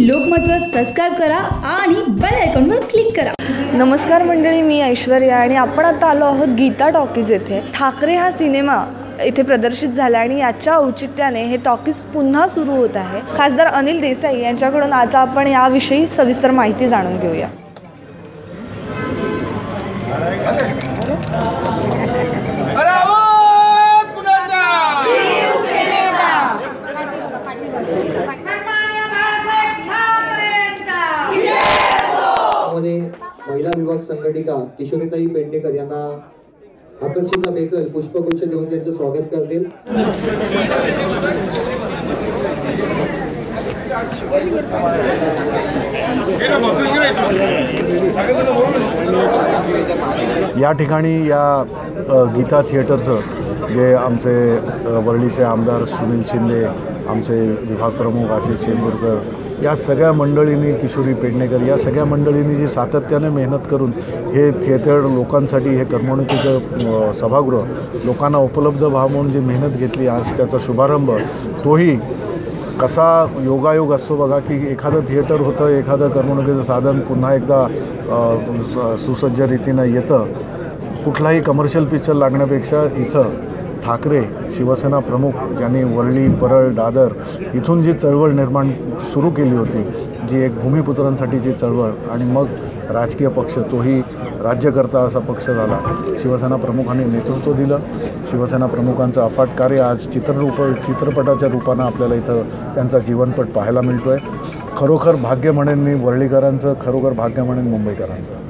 लोकमतवर subscribe करा आणि bell आयकॉनवर क्लिक करा। नमस्कार मंडळी, मी ऐश्वर्या आणि आपण आता आलो आहोत गीता टॉकीज येथे। ठाकरे हा सिनेमा इथे प्रदर्शित झाला आणि याच्या औचित्याने हे टॉकीज पुन्हा सुरू होत आहे। खासदार अनिल देसाई यांच्याकडून आज आपण याविषयी सविस्तर माहिती जाणून घेऊया। महिला विभाग संघटिका किशोरीताई पेडणेकर यांना आकर्षिका बेकल पुष्पगुच्छ देऊन त्यांचं स्वागत करतील। या ठिकाणी या गीता थिएटरचं जे आमचे वर्लीचे आमदार सुनील शिंदे, आमचे विभाग प्रमुख आशिष चेंबूरकर, या सगळ्या मंडळींनी, किशोरी पेडणेकर, या सगळ्या मंडळींनी जी सातत्याने मेहनत करून हे थिएटर लोकांसाठी, हे करमणुकीचं सभागृह लोकांना उपलब्ध व्हावं म्हणून जी मेहनत घेतली, आज त्याचा शुभारंभ, तोही कसा योगायोग असतो बघा की एखादं थिएटर होतं, एखादं करमणुकीचं साधन पुन्हा एकदा सुसज्ज रीतीनं येतं। कुठलाही कमर्शियल पिक्चर लागण्यापेक्षा इथं ठाकरे शिवसेना प्रमुख ज्यांनी वरळी, परळ, दादर इथून जी चळवळ निर्माण सुरू केली होती, जी एक भूमिपुत्रांसाठीची चळवळ, आणि मग राजकीय पक्ष, तोही राज्यकर्ता असा पक्ष झाला। शिवसेना प्रमुखांनी नेतृत्व दिलं। शिवसेना प्रमुखांचं अफाट कार्य आज चित्रपटाच्या रूपानं आपल्याला इथं त्यांचा जीवनपट पाहायला मिळतो आहे। खरोखर भाग्य म्हणेन मी वरळीकरांचं, खरोखर भाग्य म्हणेन मुंबईकरांचं।